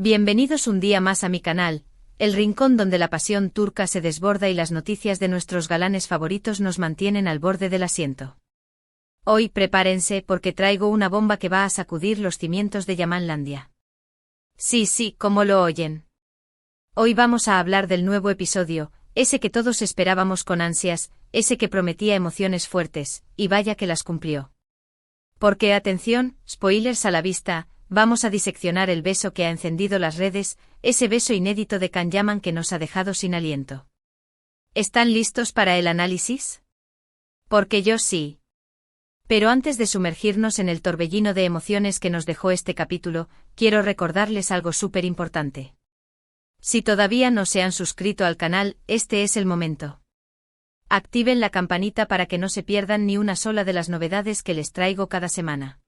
Bienvenidos un día más a mi canal, el rincón donde la pasión turca se desborda y las noticias de nuestros galanes favoritos nos mantienen al borde del asiento. Hoy prepárense porque traigo una bomba que va a sacudir los cimientos de Yamanlandia. Sí, como lo oyen. Hoy vamos a hablar del nuevo episodio, ese que todos esperábamos con ansias, ese que prometía emociones fuertes, y vaya que las cumplió. Porque atención, spoilers a la vista, vamos a diseccionar el beso que ha encendido las redes, ese beso inédito de Can Yaman que nos ha dejado sin aliento. ¿Están listos para el análisis? Porque yo sí. Pero antes de sumergirnos en el torbellino de emociones que nos dejó este capítulo, quiero recordarles algo súper importante. Si todavía no se han suscrito al canal, este es el momento. Activen la campanita para que no se pierdan ni una sola de las novedades que les traigo cada semana.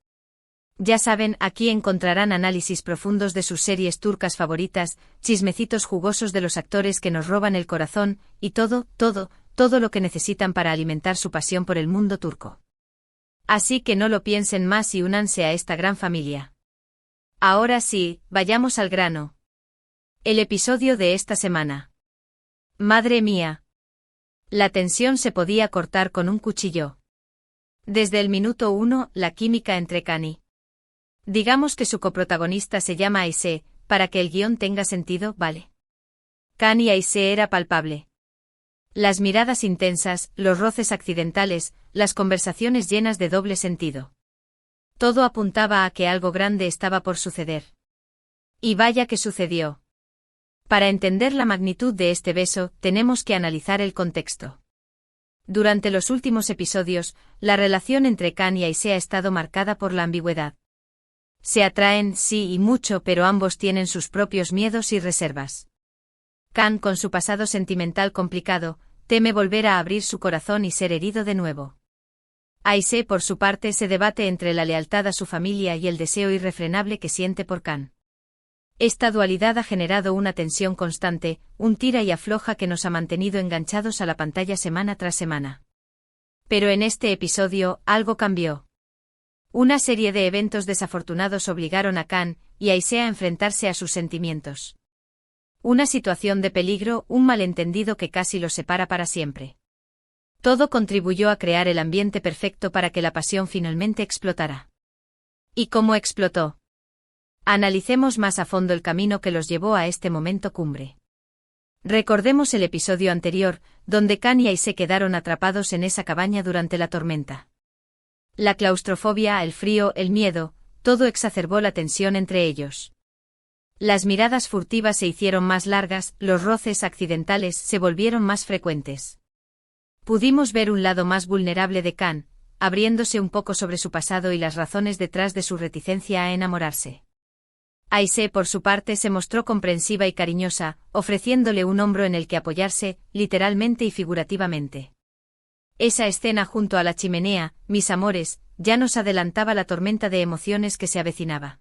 Ya saben, aquí encontrarán análisis profundos de sus series turcas favoritas, chismecitos jugosos de los actores que nos roban el corazón, y todo lo que necesitan para alimentar su pasión por el mundo turco. Así que no lo piensen más y únanse a esta gran familia. Ahora sí, vayamos al grano. El episodio de esta semana. Madre mía. La tensión se podía cortar con un cuchillo. Desde el minuto 1, la química entre Cani. Digamos que su coprotagonista se llama Aisé, para que el guión tenga sentido, ¿vale? Can y Aisé era palpable. Las miradas intensas, los roces accidentales, las conversaciones llenas de doble sentido. Todo apuntaba a que algo grande estaba por suceder. Y vaya que sucedió. Para entender la magnitud de este beso, tenemos que analizar el contexto. Durante los últimos episodios, la relación entre Can y Aisé ha estado marcada por la ambigüedad. Se atraen, sí y mucho, pero ambos tienen sus propios miedos y reservas. Can, con su pasado sentimental complicado, teme volver a abrir su corazón y ser herido de nuevo. Aisé, por su parte, se debate entre la lealtad a su familia y el deseo irrefrenable que siente por Can. Esta dualidad ha generado una tensión constante, un tira y afloja que nos ha mantenido enganchados a la pantalla semana tras semana. Pero en este episodio, algo cambió. Una serie de eventos desafortunados obligaron a Can y Aisé a enfrentarse a sus sentimientos. Una situación de peligro, un malentendido que casi los separa para siempre. Todo contribuyó a crear el ambiente perfecto para que la pasión finalmente explotara. ¿Y cómo explotó? Analicemos más a fondo el camino que los llevó a este momento cumbre. Recordemos el episodio anterior, donde Can y Aisé quedaron atrapados en esa cabaña durante la tormenta. La claustrofobia, el frío, el miedo, todo exacerbó la tensión entre ellos. Las miradas furtivas se hicieron más largas, los roces accidentales se volvieron más frecuentes. Pudimos ver un lado más vulnerable de Can, abriéndose un poco sobre su pasado y las razones detrás de su reticencia a enamorarse. Aisé, por su parte, se mostró comprensiva y cariñosa, ofreciéndole un hombro en el que apoyarse, literalmente y figurativamente. Esa escena junto a la chimenea, mis amores, ya nos adelantaba la tormenta de emociones que se avecinaba.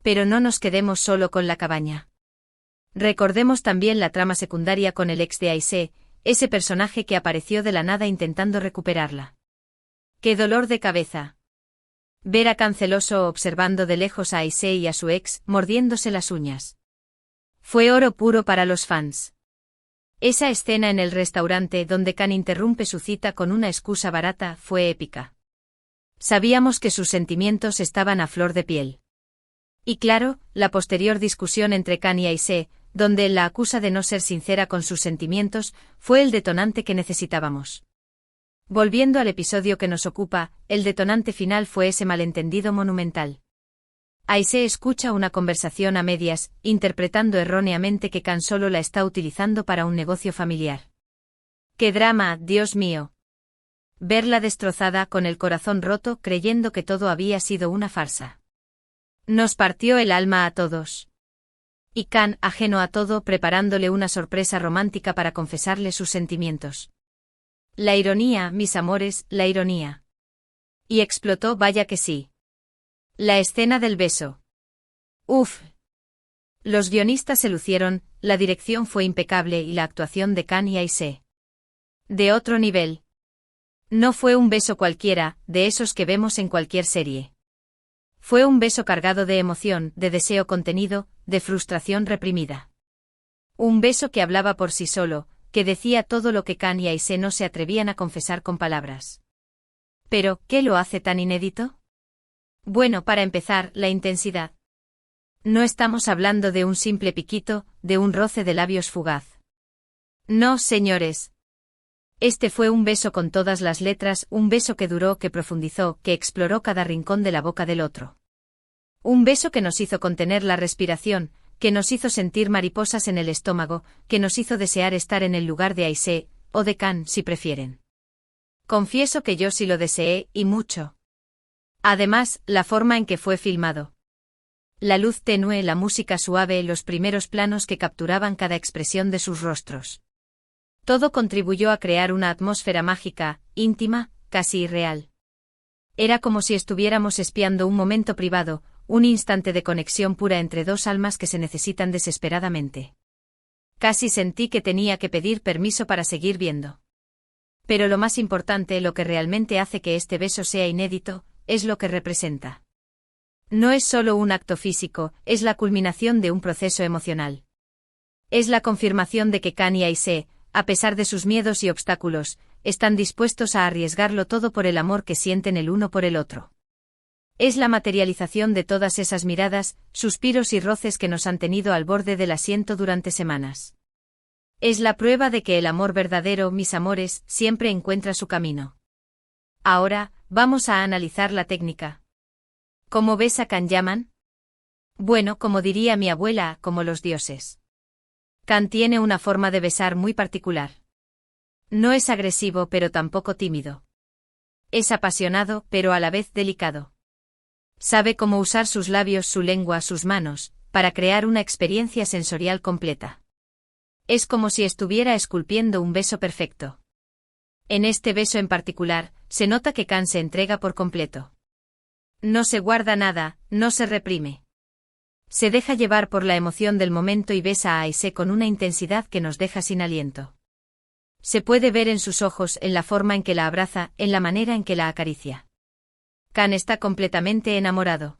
Pero no nos quedemos solo con la cabaña. Recordemos también la trama secundaria con el ex de Aisé, ese personaje que apareció de la nada intentando recuperarla. ¡Qué dolor de cabeza! Ver a Can celoso observando de lejos a Aisé y a su ex, mordiéndose las uñas. Fue oro puro para los fans. Esa escena en el restaurante donde Can interrumpe su cita con una excusa barata fue épica. Sabíamos que sus sentimientos estaban a flor de piel. Y claro, la posterior discusión entre Can y Aisé, donde él la acusa de no ser sincera con sus sentimientos, fue el detonante que necesitábamos. Volviendo al episodio que nos ocupa, el detonante final fue ese malentendido monumental. Aisé escucha una conversación a medias, interpretando erróneamente que Can solo la está utilizando para un negocio familiar. ¡Qué drama, Dios mío! Verla destrozada, con el corazón roto, creyendo que todo había sido una farsa. Nos partió el alma a todos. Y Can, ajeno a todo, preparándole una sorpresa romántica para confesarle sus sentimientos. La ironía, mis amores, la ironía. Y explotó, vaya que sí. La escena del beso. ¡Uf! Los guionistas se lucieron, la dirección fue impecable y la actuación de Can y Aisé. De otro nivel. No fue un beso cualquiera, de esos que vemos en cualquier serie. Fue un beso cargado de emoción, de deseo contenido, de frustración reprimida. Un beso que hablaba por sí solo, que decía todo lo que Kan y Aise no se atrevían a confesar con palabras. Pero, ¿qué lo hace tan inédito? Bueno, para empezar, la intensidad. No estamos hablando de un simple piquito, de un roce de labios fugaz. No, señores. Este fue un beso con todas las letras, un beso que duró, que profundizó, que exploró cada rincón de la boca del otro. Un beso que nos hizo contener la respiración, que nos hizo sentir mariposas en el estómago, que nos hizo desear estar en el lugar de Aise, o de Kan, si prefieren. Confieso que yo sí lo deseé, y mucho. Además, la forma en que fue filmado. La luz tenue, la música suave, los primeros planos que capturaban cada expresión de sus rostros. Todo contribuyó a crear una atmósfera mágica, íntima, casi irreal. Era como si estuviéramos espiando un momento privado, un instante de conexión pura entre dos almas que se necesitan desesperadamente. Casi sentí que tenía que pedir permiso para seguir viendo. Pero lo más importante, lo que realmente hace que este beso sea inédito, es lo que representa. No es solo un acto físico, es la culminación de un proceso emocional. Es la confirmación de que Kan y Aise, a pesar de sus miedos y obstáculos, están dispuestos a arriesgarlo todo por el amor que sienten el uno por el otro. Es la materialización de todas esas miradas, suspiros y roces que nos han tenido al borde del asiento durante semanas. Es la prueba de que el amor verdadero, mis amores, siempre encuentra su camino. Ahora, vamos a analizar la técnica. ¿Cómo besa Kan Yaman? Bueno, como diría mi abuela, como los dioses. Kan tiene una forma de besar muy particular. No es agresivo pero tampoco tímido. Es apasionado pero a la vez delicado. Sabe cómo usar sus labios, su lengua, sus manos, para crear una experiencia sensorial completa. Es como si estuviera esculpiendo un beso perfecto. En este beso en particular, se nota que Kan se entrega por completo. No se guarda nada, no se reprime. Se deja llevar por la emoción del momento y besa a Aise con una intensidad que nos deja sin aliento. Se puede ver en sus ojos, en la forma en que la abraza, en la manera en que la acaricia. Kan está completamente enamorado.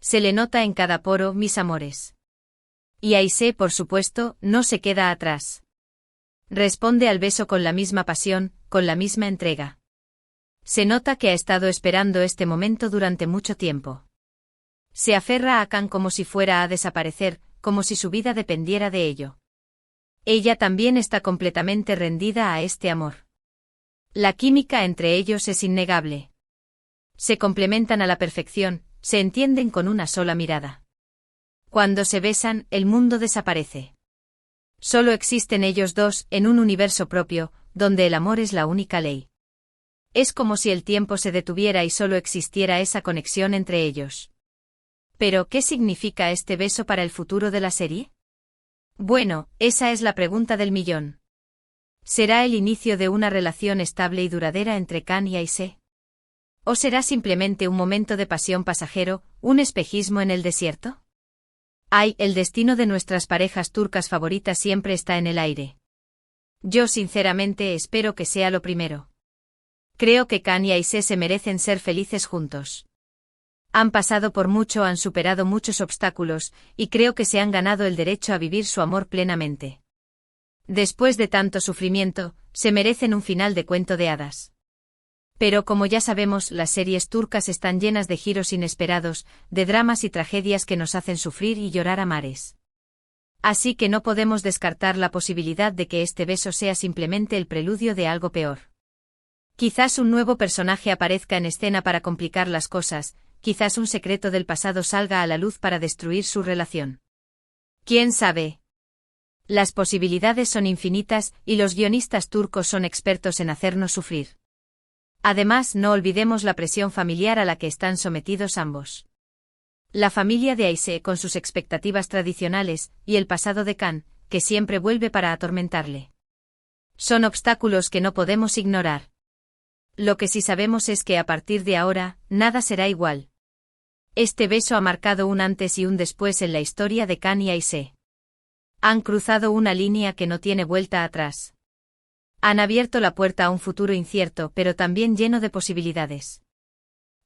Se le nota en cada poro, mis amores. Y Aise, por supuesto, no se queda atrás. Responde al beso con la misma pasión, con la misma entrega. Se nota que ha estado esperando este momento durante mucho tiempo. Se aferra a Kan como si fuera a desaparecer, como si su vida dependiera de ello. Ella también está completamente rendida a este amor. La química entre ellos es innegable. Se complementan a la perfección, se entienden con una sola mirada. Cuando se besan, el mundo desaparece. Solo existen ellos dos, en un universo propio, donde el amor es la única ley. Es como si el tiempo se detuviera y solo existiera esa conexión entre ellos. ¿Pero qué significa este beso para el futuro de la serie? Bueno, esa es la pregunta del millón. ¿Será el inicio de una relación estable y duradera entre Kan y Aise? ¿O será simplemente un momento de pasión pasajero, un espejismo en el desierto? Ay, el destino de nuestras parejas turcas favoritas siempre está en el aire. Yo sinceramente espero que sea lo primero. Creo que Kan y Aise se merecen ser felices juntos. Han pasado por mucho, han superado muchos obstáculos, y creo que se han ganado el derecho a vivir su amor plenamente. Después de tanto sufrimiento, se merecen un final de cuento de hadas. Pero como ya sabemos, las series turcas están llenas de giros inesperados, de dramas y tragedias que nos hacen sufrir y llorar a mares. Así que no podemos descartar la posibilidad de que este beso sea simplemente el preludio de algo peor. Quizás un nuevo personaje aparezca en escena para complicar las cosas, quizás un secreto del pasado salga a la luz para destruir su relación. ¿Quién sabe? Las posibilidades son infinitas y los guionistas turcos son expertos en hacernos sufrir. Además, no olvidemos la presión familiar a la que están sometidos ambos. La familia de Aise con sus expectativas tradicionales, y el pasado de Kan, que siempre vuelve para atormentarle. Son obstáculos que no podemos ignorar. Lo que sí sabemos es que a partir de ahora, nada será igual. Este beso ha marcado un antes y un después en la historia de Kan y Aise. Han cruzado una línea que no tiene vuelta atrás. Han abierto la puerta a un futuro incierto pero también lleno de posibilidades.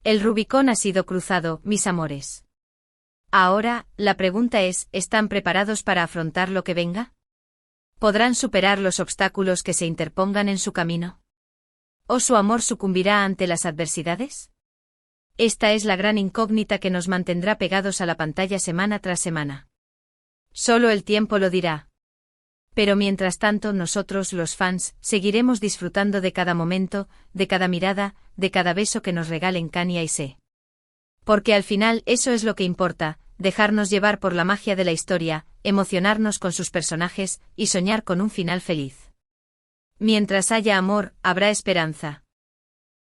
El Rubicón ha sido cruzado, mis amores. Ahora, la pregunta es, ¿están preparados para afrontar lo que venga? ¿Podrán superar los obstáculos que se interpongan en su camino? ¿O su amor sucumbirá ante las adversidades? Esta es la gran incógnita que nos mantendrá pegados a la pantalla semana tras semana. Solo el tiempo lo dirá. Pero mientras tanto nosotros, los fans, seguiremos disfrutando de cada momento, de cada mirada, de cada beso que nos regalen Can y Aisee. Porque al final eso es lo que importa, dejarnos llevar por la magia de la historia, emocionarnos con sus personajes, y soñar con un final feliz. Mientras haya amor, habrá esperanza.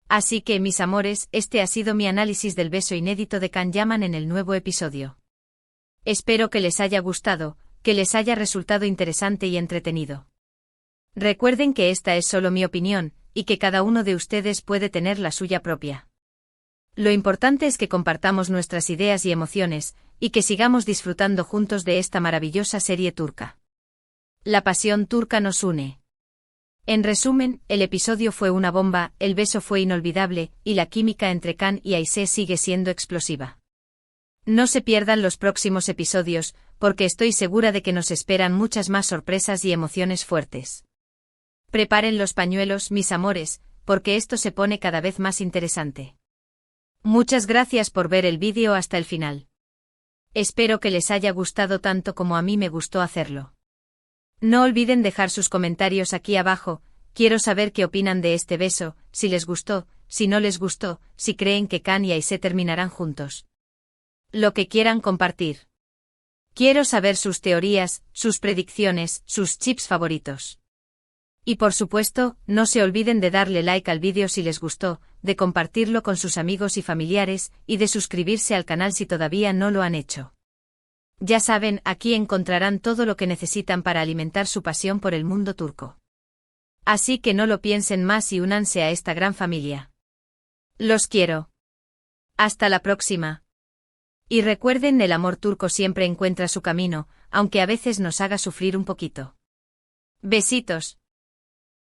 Así que, mis amores, este ha sido mi análisis del beso inédito de Can Yaman en el nuevo episodio. Espero que les haya gustado, que les haya resultado interesante y entretenido. Recuerden que esta es solo mi opinión, y que cada uno de ustedes puede tener la suya propia. Lo importante es que compartamos nuestras ideas y emociones, y que sigamos disfrutando juntos de esta maravillosa serie turca. La pasión turca nos une. En resumen, el episodio fue una bomba, el beso fue inolvidable, y la química entre Can y Aisee sigue siendo explosiva. No se pierdan los próximos episodios, porque estoy segura de que nos esperan muchas más sorpresas y emociones fuertes. Preparen los pañuelos, mis amores, porque esto se pone cada vez más interesante. Muchas gracias por ver el vídeo hasta el final. Espero que les haya gustado tanto como a mí me gustó hacerlo. No olviden dejar sus comentarios aquí abajo, quiero saber qué opinan de este beso, si les gustó, si no les gustó, si creen que Can y Aisee terminarán juntos. Lo que quieran compartir. Quiero saber sus teorías, sus predicciones, sus chips favoritos. Y por supuesto, no se olviden de darle like al vídeo si les gustó, de compartirlo con sus amigos y familiares, y de suscribirse al canal si todavía no lo han hecho. Ya saben, aquí encontrarán todo lo que necesitan para alimentar su pasión por el mundo turco. Así que no lo piensen más y únanse a esta gran familia. Los quiero. Hasta la próxima. Y recuerden, el amor turco siempre encuentra su camino, aunque a veces nos haga sufrir un poquito. Besitos.